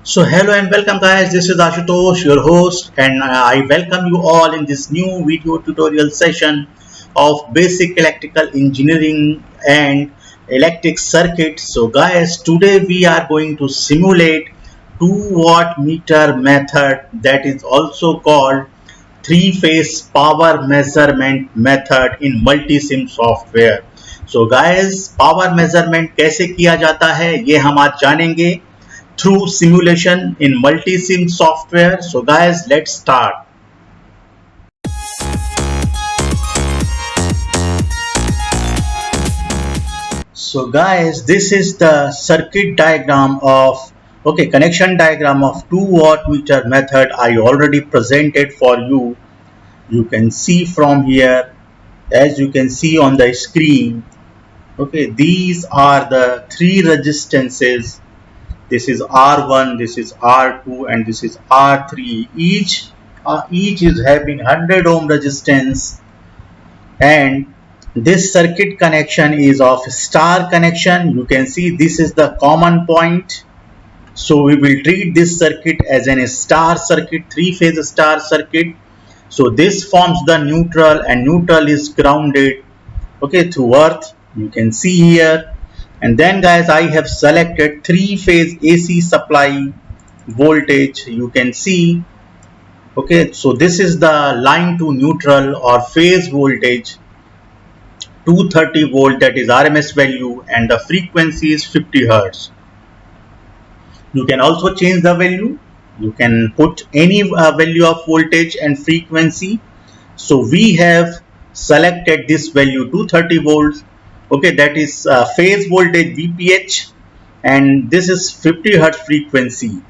So hello and welcome guys, this is Ashutosh, your host, and I welcome you all in this new video tutorial session of basic electrical engineering and electric circuits. So guys, today we are going to simulate 2 watt meter method, that is also called 3-phase power measurement method in multi-sim software. So guys, power measurement कैसे किया जाता है ये हम आज जानेंगे through simulation in multi-sim software. So guys, let's start. So guys, this is the circuit diagram of connection diagram of 2 watt meter method I already presented for you. You can see from here, as you can see on the screen, these are the 3 resistances. This is R1, this is R2, and this is R3. Each is having 100 ohm resistance, and this circuit connection is of star connection. You can see this is the common point. So we will treat this circuit as a star circuit, 3-phase star circuit. So this forms the neutral, and neutral is grounded through earth. You can see here. And then guys, I have selected 3-phase AC supply voltage. You can see, so this is the line to neutral or phase voltage, 230 volt, that is RMS value, and the frequency is 50 Hertz. You can also change the value. You can put any value of voltage and frequency. So we have selected this value 230 volts. That is phase voltage VPH, and this is 50 Hertz frequency.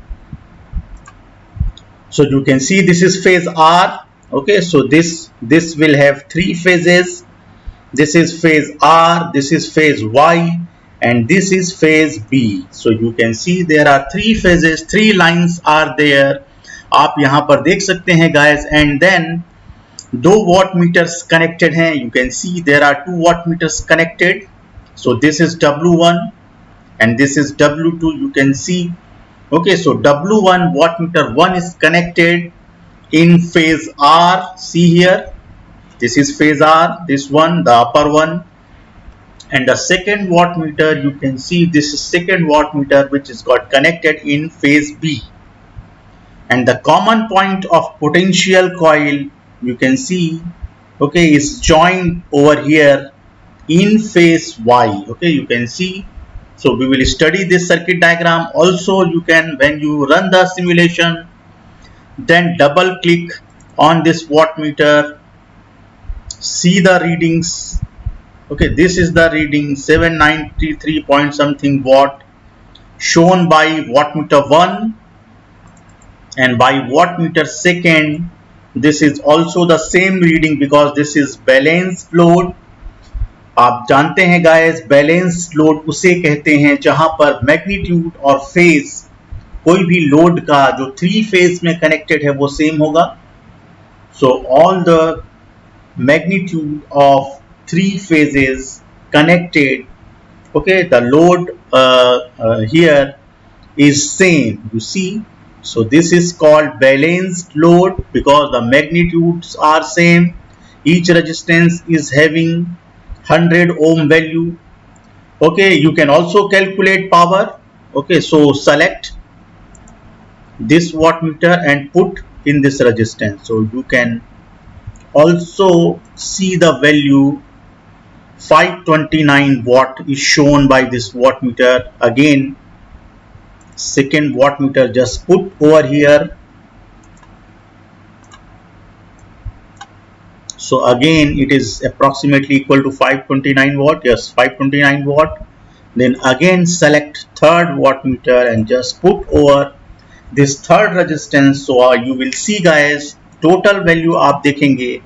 So you can see this is phase R. So this will have 3 phases. This is phase R, this is phase Y, and this is phase B. So you can see there are 3 phases, 3 lines are there. आप यहाँ पर देख सकते हैं guys, and then 2 watt meters connected हैं. You can see there are 2 watt meters connected. So this is W1 and this is W2. You can see. So W1 watt meter 1 is connected in phase R. See here. This is phase R, this one, the upper one. And the second watt meter, you can see this is second watt meter which is got connected in phase B. And the common point of potential coil, you can see, is joined over here in phase Y. You can see. So we will study this circuit diagram. Also, you can, when you run the simulation, then double click on this wattmeter. See the readings. This is the reading 793 point something watt shown by wattmeter 1, and by wattmeter second this is also the same reading because this is balanced load. आप जानते हैं guys, balance load उसे कहते हैं जहां पर magnitude और phase कोई भी लोड का जो 3 फेज में कनेक्टेड है वो सेम होगा. So all the magnitude of 3 phases connected, the load here is same, you see. So this is called balanced load because the magnitudes are same. Each resistance is having 100 ohm value. You can also calculate power. So select this wattmeter and put in this resistance. So you can also see the value 529 watt is shown by this wattmeter. Again, second wattmeter just put over here. So again it is approximately equal to 529 watt. Yes, 529 watt. Then again select third wattmeter and just put over this third resistance. So you will see guys, total value आप देखेंगे.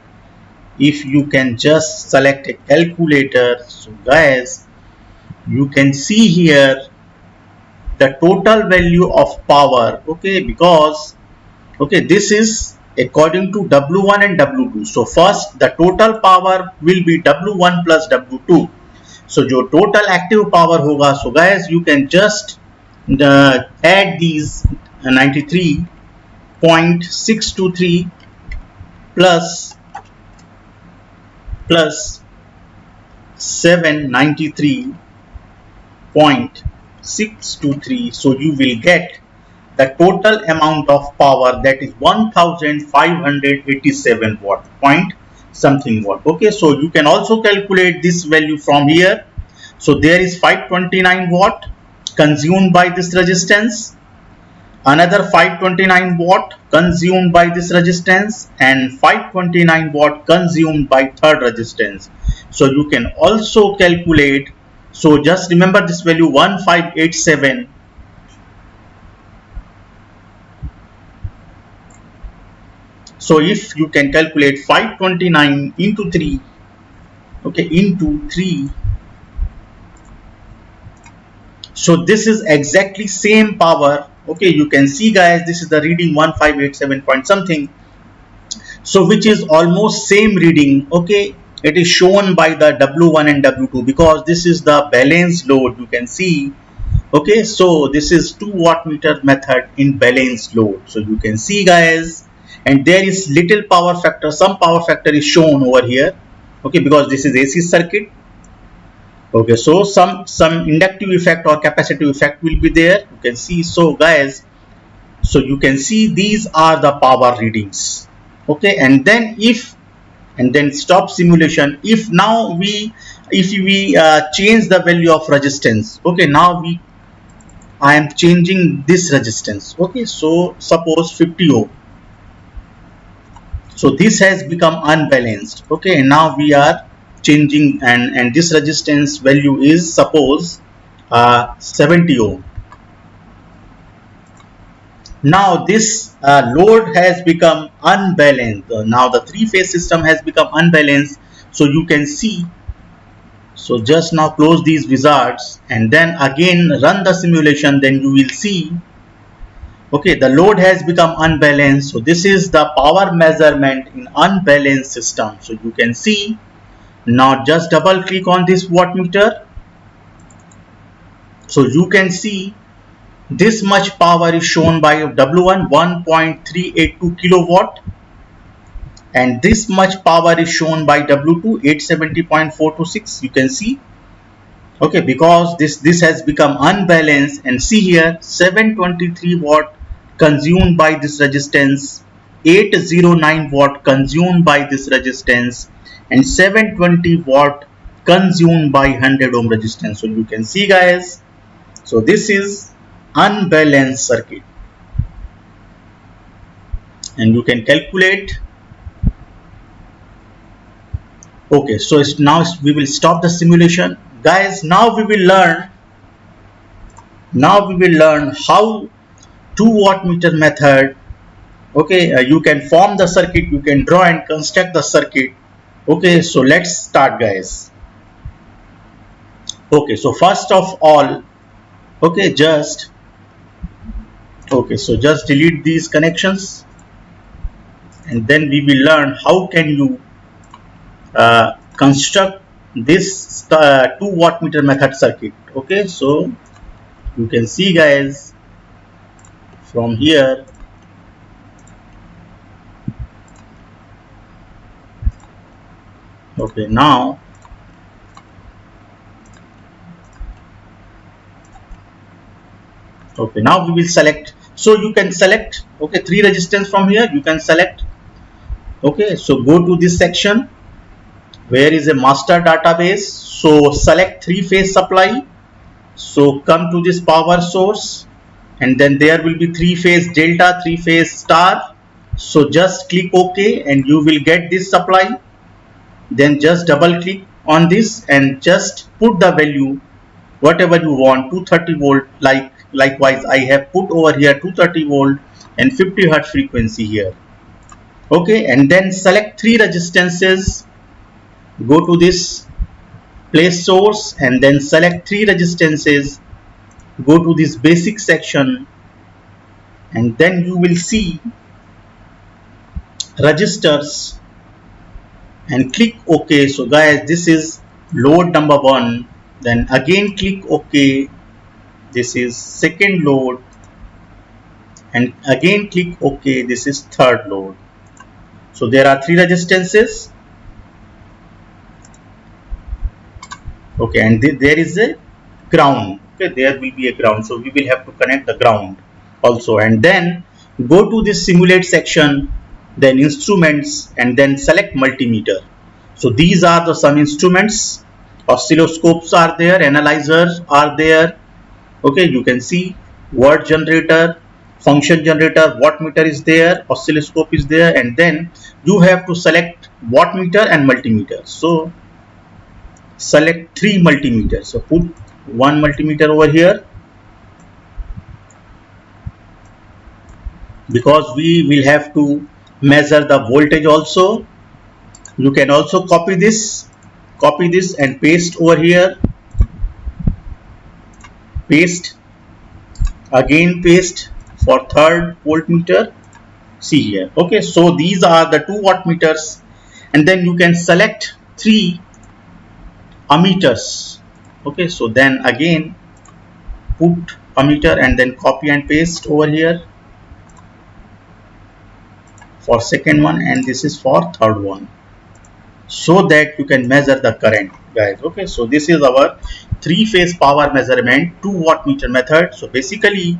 If you can just select a calculator, so guys, you can see here the total value of power. Because this is according to W1 and W2. So first the total power will be W1 plus W2. So जो total active power होगा, so guys you can just add these 793.623 plus 793.623. So you will get the total amount of power, that is 1587 watt, point something watt. Okay, so you can also calculate this value from here. So there is 529 watt consumed by this resistance, another 529 watt consumed by this resistance, and 529 watt consumed by third resistance. So you can also calculate, so just remember this value 1587. So if you can calculate 529 into 3, okay, into 3, so this is exactly same power. Okay, you can see guys, this is the reading 1587 point something, so which is almost same reading. Okay, it is shown by the W1 and W2 because this is the balanced load, you can see. Okay, so this is 2 wattmeter method in balanced load. So you can see guys, and there is little power factor, some power factor is shown over here. Okay, because this is AC circuit. Okay, so some inductive effect or capacitive effect will be there, you can see. So guys, so you can see these are the power readings. Okay, and then stop simulation. If now we change the value of resistance. Okay, now I am changing this resistance. Okay, so suppose 50 ohm. So this has become unbalanced. Okay, and now we are changing, and this resistance value is suppose 70 ohm. Now this load has become unbalanced. Now the three-phase system has become unbalanced. So you can see. So just now close these wizards and then again run the simulation. Then you will see. Okay, the load has become unbalanced. So this is the power measurement in unbalanced system. So you can see. Now just double click on this wattmeter. So you can see this much power is shown by W1 1.382 kilowatt, and this much power is shown by W2 870.426. You can see. Okay, because this has become unbalanced, and see here 723 watt consumed by this resistance, 809 watt consumed by this resistance, and 720 watt consumed by 100 ohm resistance. So you can see guys, so this is unbalanced circuit, and you can calculate. Okay, so now we will stop the simulation guys. Now we will learn how 2 wattmeter method. Okay, you can form the circuit, you can draw and construct the circuit. Okay, so let's start guys. Okay, so first of all, okay, just delete these connections, and then we will learn how can you construct this 2 wattmeter method circuit. Okay, so you can see guys from here. Okay, now we will select. So you can select 3 resistance from here, you can select. Okay, so go to this section where is a master database. So select 3-phase supply. So come to this power source, and then there will be 3-phase delta, 3-phase star. So just click OK and you will get this supply. Then just double click on this and just put the value whatever you want, 230 volt. Likewise I have put over here 230 volt and 50 hertz frequency here. Okay, and then select 3 resistances. Go to this place source and then select 3 resistances. Go to this basic section, and then you will see resistors and click OK. So guys, this is load number 1. Then again click OK. This is second load, and again click OK. This is third load. So there are three resistances. Okay, and there is a ground. Okay, there will be a ground, so we will have to connect the ground also, and then go to this simulate section, then instruments, and then select multimeter. So these are the some instruments. Oscilloscopes are there, analyzers are there. Okay, you can see word generator, function generator, wattmeter is there, oscilloscope is there, and then you have to select wattmeter and multimeter. So select three multimeters. So put one multimeter over here, because we will have to measure the voltage also. You can also copy this and paste over here, paste, again paste for third voltmeter. See here. Okay, so these are the 2 wattmeters, and then you can select 3 ammeters. Okay, so then again put ammeter and then copy and paste over here for second one, and this is for third one, so that you can measure the current, guys. Okay, so this is our 3-phase power measurement 2 wattmeter method. So basically,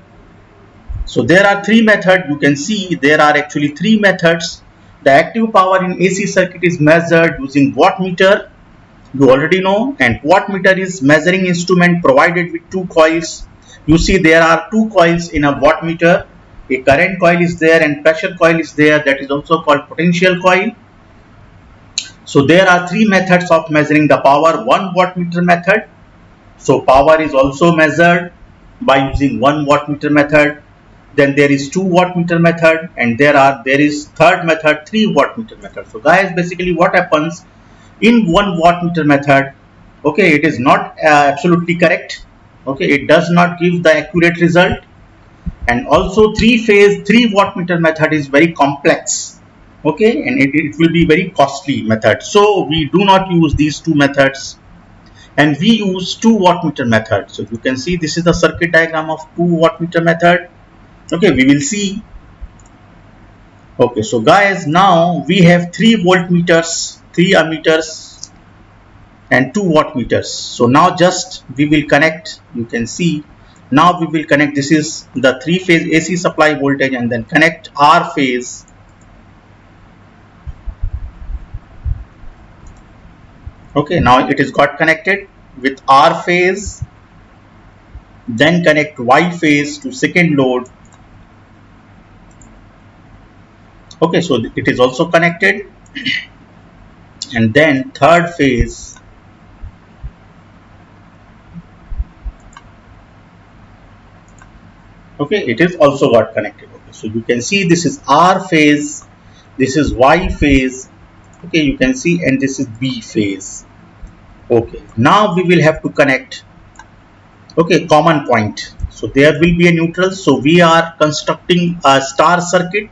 so there are 3 methods. You can see there are actually 3 methods. The active power in AC circuit is measured using wattmeter, you already know, and wattmeter is measuring instrument provided with 2 coils. You see there are 2 coils in a wattmeter. A current coil is there and pressure coil is there, that is also called potential coil. So there are 3 methods of measuring the power. 1 wattmeter method, so power is also measured by using 1 wattmeter method. Then there is 2 wattmeter method, and there is third method, 3 wattmeter method. So guys, basically what happens in 1 wattmeter method, okay, it is not absolutely correct. Okay, it does not give the accurate result, and also 3-phase 3 wattmeter method is very complex. Okay, and it will be very costly method. So we do not use these 2 methods, and we use 2 wattmeter method. So you can see this is the circuit diagram of 2 wattmeter method. Okay, we will see. Okay, so guys, now we have 3 voltmeters, 3 ammeters, and 2 wattmeters. So now just we will connect. You can see now we will connect. This is the 3-phase AC supply voltage, and then connect R phase. Okay, now it is got connected with R phase. Then connect Y phase to second load. Okay, so it is also connected, and then third phase. Okay, it is also got connected. Okay, so you can see this is R phase, this is Y phase. Okay, you can see, and this is B phase. Okay, now we will have to connect, okay, common point. So there will be a neutral. So we are constructing a star circuit.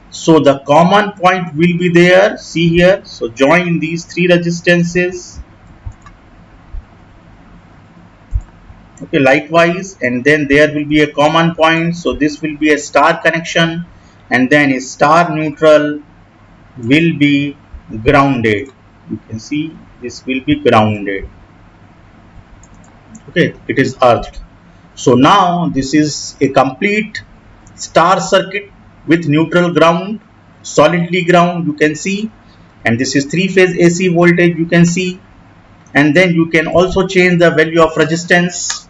So the common point will be there. See here. So join these 3 resistances. Okay, likewise, and then there will be a common point. So this will be a star connection, and then a star neutral will be grounded. You can see this will be grounded. Okay, it is earthed. So now this is a complete star circuit with neutral ground, solidly ground, you can see, and this is 3-phase AC voltage, you can see, and then you can also change the value of resistance.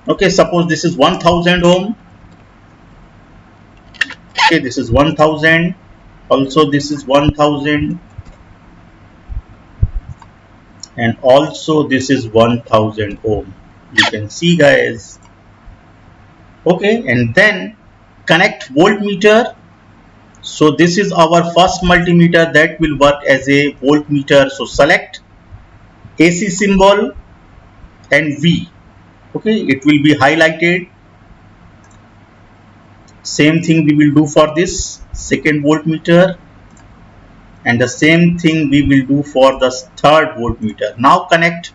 Okay, suppose this is 1000 ohm. Okay, this is 1000, also this is 1000, and also this is 1000 ohm. You can see, guys. Okay, and then connect voltmeter. So this is our first multimeter that will work as a voltmeter. So select AC symbol and V. Okay, it will be highlighted. Same thing we will do for this second voltmeter, and the same thing we will do for the third voltmeter. Now connect.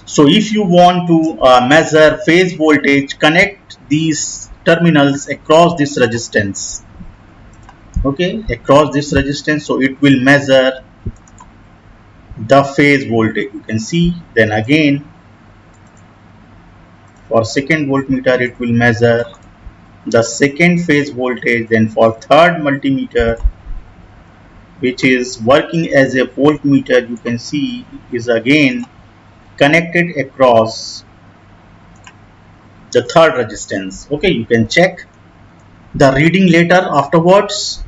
So if you want to measure phase voltage, connect these terminals across this resistance. Okay, across this resistance, so it will measure the phase voltage. You can see. Then again, for second voltmeter, it will measure the second phase voltage. Then for third multimeter, which is working as a voltmeter, you can see is again connected across the third resistance. Okay, you can check the reading later afterwards.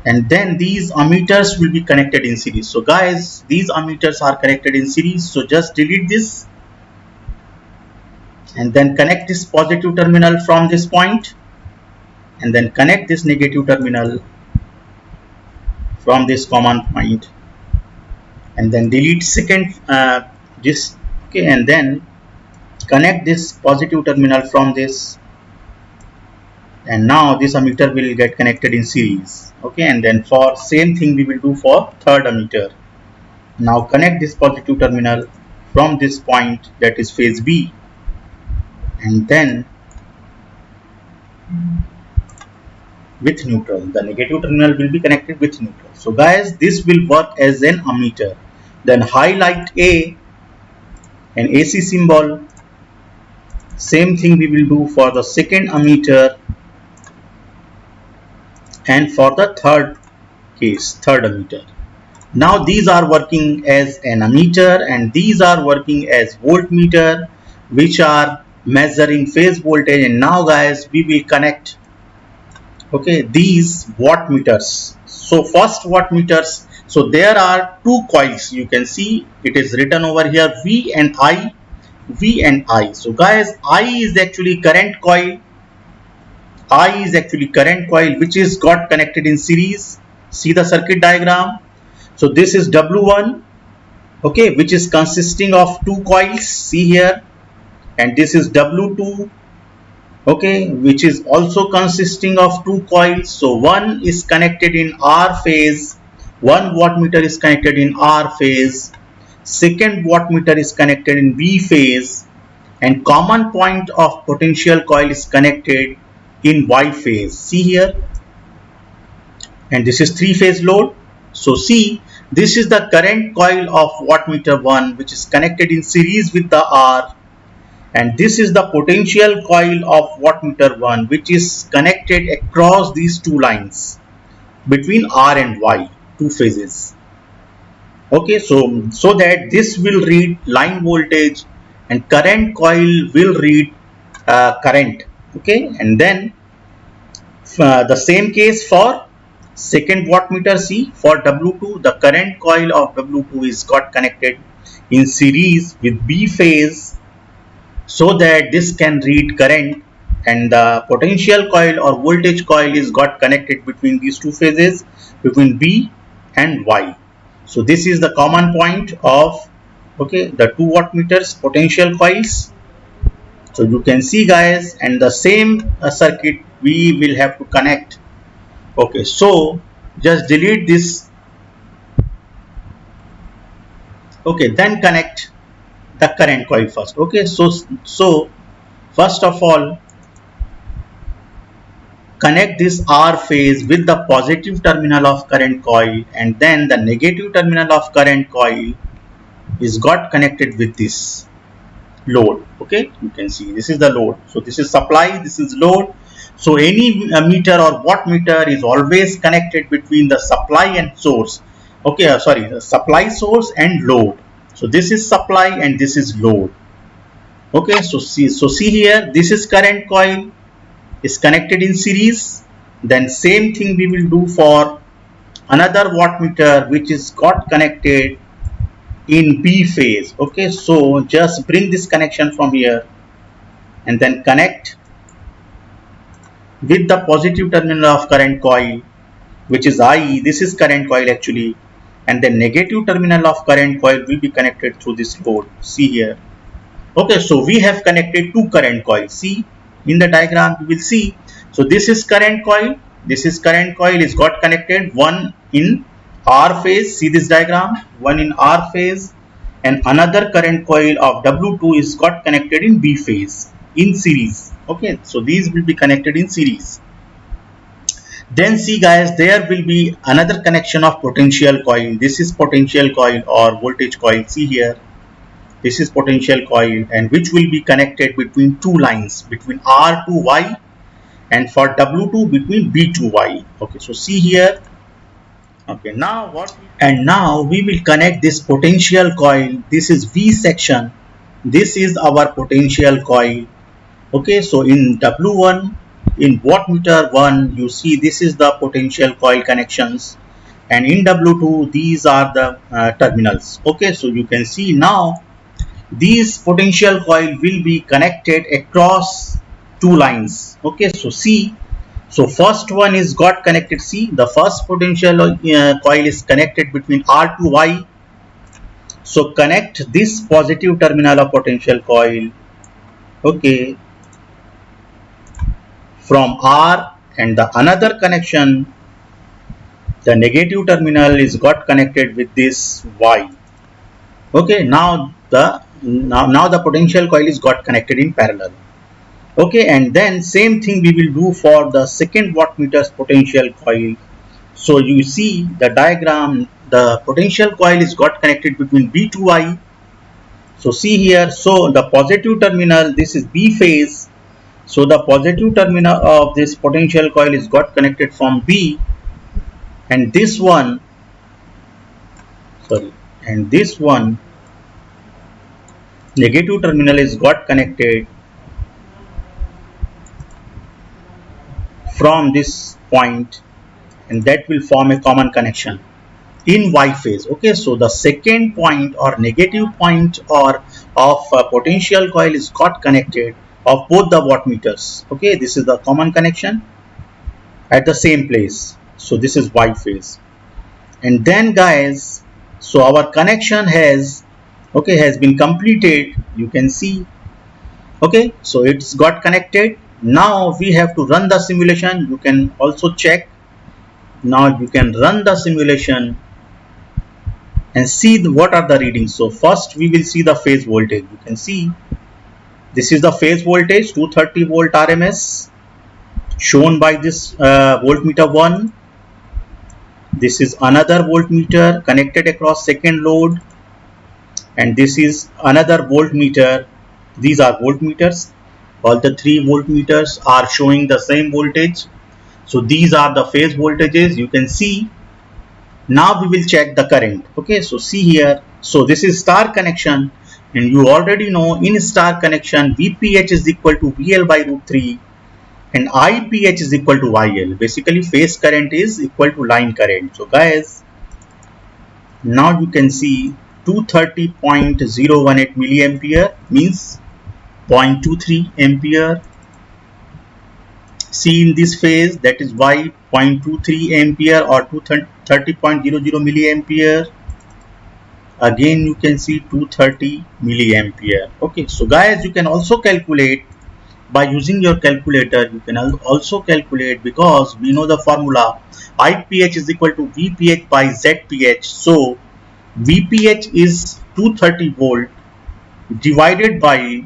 And then these ammeters will be connected in series. So guys, these ammeters are connected in series. So just delete this and then connect this positive terminal from this point and then connect this negative terminal from this common point and then delete second this. Okay, and then connect this positive terminal from this, and now this ammeter will get connected in series. Okay, and then for same thing we will do for third ammeter. Now connect this positive terminal from this point, that is phase B, and then with neutral. The negative terminal will be connected with neutral. So guys, this will work as an ammeter. Then highlight A, an AC symbol. Same thing we will do for the second ammeter and for the third case, third ammeter. Now these are working as an ammeter and these are working as voltmeter, which are measuring phase voltage. And now guys, we will connect, okay, these wattmeters. So first wattmeters, so there are two coils. You can see it is written over here V and I, V and I. So guys, I is actually current coil. I is actually current coil which is got connected in series. See the circuit diagram. So this is W1, okay, which is consisting of two coils. See here, and this is W2, okay, which is also consisting of two coils. So one is connected in R phase, one wattmeter is connected in R phase, second wattmeter is connected in B phase, and common point of potential coil is connected in Y phase. See here, and this is three phase load. So see, this is the current coil of wattmeter 1 which is connected in series with the R, and this is the potential coil of wattmeter 1 which is connected across these two lines between R and Y, two phases. Okay, so that this will read line voltage and current coil will read current. Okay, and then the same case for second wattmeter. See, for W2, the current coil of W2 is got connected in series with B phase, so that this can read current, and the potential coil or voltage coil is got connected between these two phases, between B and Y. So this is the common point of, okay, the two wattmeters potential coils. So you can see guys, and the same circuit we will have to connect. Okay, so just delete this. Okay, then connect the current coil first. Okay, so first of all, connect this R phase with the positive terminal of current coil, and then the negative terminal of current coil is got connected with this load. Okay, you can see this is the load. So this is supply, this is load. So any meter or wattmeter is always connected between the supply and source. Okay, sorry, the supply, source and load. So this is supply and this is load. Okay, so see here, this is current coil is connected in series. Then same thing we will do for another wattmeter which is got connected in B phase. Okay, so just bring this connection from here and then connect with the positive terminal of current coil, which is I. This is current coil actually, and the negative terminal of current coil will be connected through this load. See here. Okay, so we have connected two current coils. See in the diagram you will see. So this is current coil, this is current coil is got connected, one in R phase. See this diagram, one in R phase, and another current coil of W2 is got connected in B phase in series. Okay, so these will be connected in series. Then see guys, there will be another connection of potential coil. This is potential coil or voltage coil. See here, this is potential coil, and which will be connected between two lines, between R to Y and for W2 between B to Y. Okay, so see here. Okay, now what? And now we will connect this potential coil. This is V section. This is our potential coil. Okay, so in W1, in wattmeter 1, you see this is the potential coil connections, and in W2 these are the terminals. Okay, so you can see now these potential coil will be connected across two lines. Okay, so see, so first one is got connected. See, the first potential coil is connected between R to Y. So connect this positive terminal of potential coil, okay, from R, and the another connection, the negative terminal is got connected with this Y. Okay, now the potential coil is got connected in parallel. Okay, and then same thing we will do for the second wattmeter's potential coil. So you see the diagram, the potential coil is got connected between B to Y. So see here, so the positive terminal, this is B phase. So the positive terminal of this potential coil is got connected from B, and this one, sorry, and this one negative terminal is got connected from this point, and that will form a common connection in Y phase. Okay, so the second point or negative point or of potential coil is got connected of both the wattmeters. Okay, this is the common connection at the same place. So this is Y phase. And then guys, so our connection has, okay, has been completed. You can see, okay, so it's got connected. Now we have to run the simulation. You can also check. Now you can run the simulation and see what are the readings. So first we will see the phase voltage. You can see this is the phase voltage, 230 volt RMS, shown by this voltmeter 1. This is another voltmeter connected across second load, and this is another voltmeter. These are voltmeters. All the three voltmeters are showing the same voltage. So these are the phase voltages. You can see. Now we will check the current. Okay, so see here. So this is star connection, and you already know in star connection VPH is equal to VL by root 3 and IPH is equal to YL. Basically phase current is equal to line current. So guys, now you can see 230.018 milliampere means 0.23 ampere. See in this phase, that is Y, 0.23 ampere or 230.00 milliampere. Again you can see 230 milliampere. Okay, so guys, you can also calculate by using your calculator. You can also calculate, because we know the formula IPH is equal to VPH by ZPH. So VPH is 230 volt divided by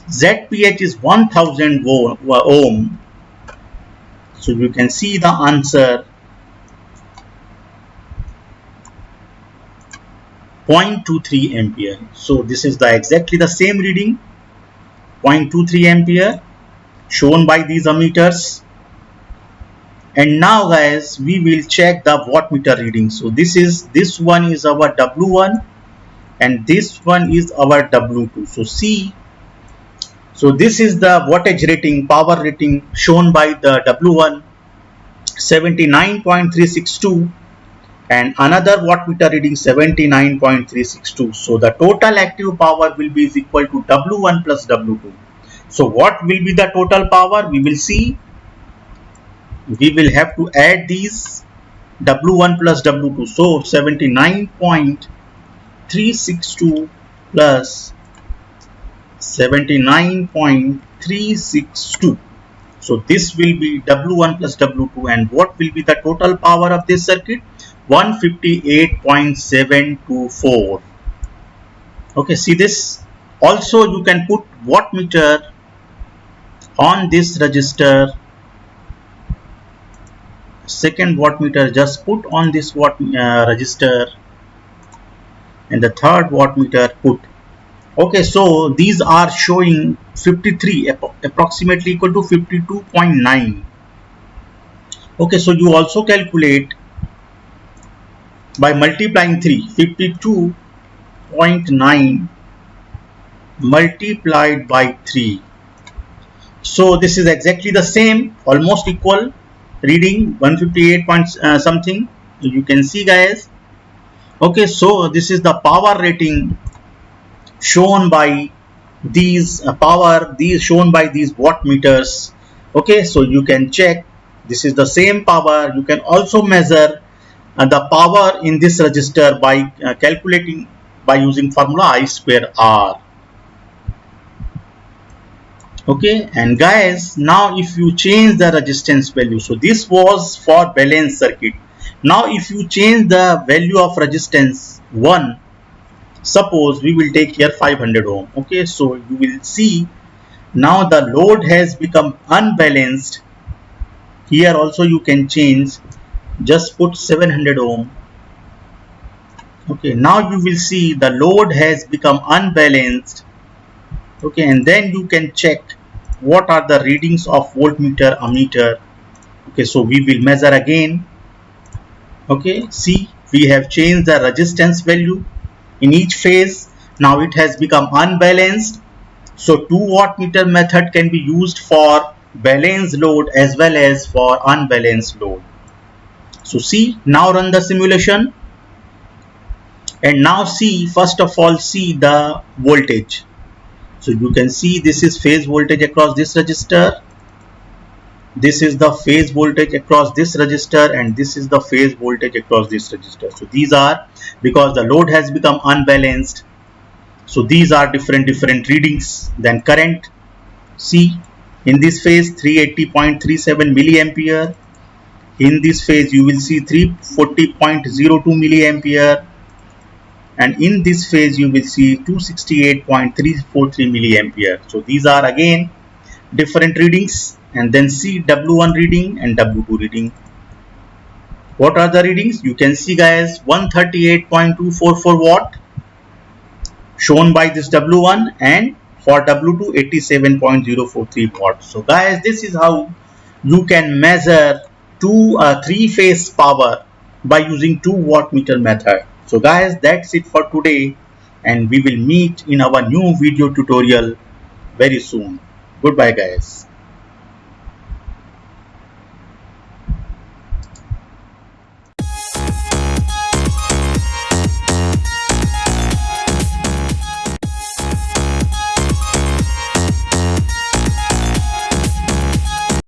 ZPH is 1000 ohm. So you can see the answer 0.23 ampere. So this is the exactly the same reading, 0.23 ampere, shown by these ammeters. And now guys, we will check the wattmeter reading. So this one is our W1 and this one is our W2. So see, so this is the wattage rating, power rating shown by the W1, 79.362, and another wattmeter reading 79.362. So the total active power will be is equal to W1 plus W2. So what will be the total power? We will see. We will have to add these W1 plus W2. So 79.362 plus 79.362. So this will be W1 plus W2, and what will be the total power of this circuit? 158.724. Okay, see this. Also you can put wattmeter on this register, second wattmeter just put on this register, and the third wattmeter put. Okay, so these are showing 53, approximately equal to 52.9. okay, so you also calculate by multiplying 3, 52.9 multiplied by 3. So this is exactly the same, almost equal reading, 158 point something. You can see, guys. Okay, so this is the power rating shown by these shown by these wattmeters. Okay, so you can check, this is the same power. You can also measure the power in this register by calculating by using formula I square R. Okay, and guys, now if you change the resistance value, so this was for balanced circuit. Now if you change the value of resistance 1, suppose we will take here 500 ohm. Okay, so you will see now the load has become unbalanced. Here also you can change, just put 700 ohm. Okay, now you will see the load has become unbalanced. Okay, and then you can check what are the readings of voltmeter, ammeter. Okay, so we will measure again. Okay, see, we have changed the resistance value in each phase. Now it has become unbalanced. So 2 wattmeter method can be used for balanced load as well as for unbalanced load. So see, now run the simulation, and now see, first of all, see the voltage. So you can see this is phase voltage across this resistor, this is the phase voltage across this resistor, and this is the phase voltage across this resistor. So these are, because the load has become unbalanced, so these are different readings. Then current, see, in this phase 380.37 milliampere, in this phase you will see 340.02 milliampere, and in this phase you will see 268.343 milliampere. So these are again different readings. And then see W1 reading and W2 reading. What are the readings? You can see, guys, 138.244 watt shown by this W1, and for W2 87.043 watt. So guys, this is how you can measure 3-phase power by using 2 wattmeter method. So guys, that's it for today, and we will meet in our new video tutorial very soon. Goodbye, guys.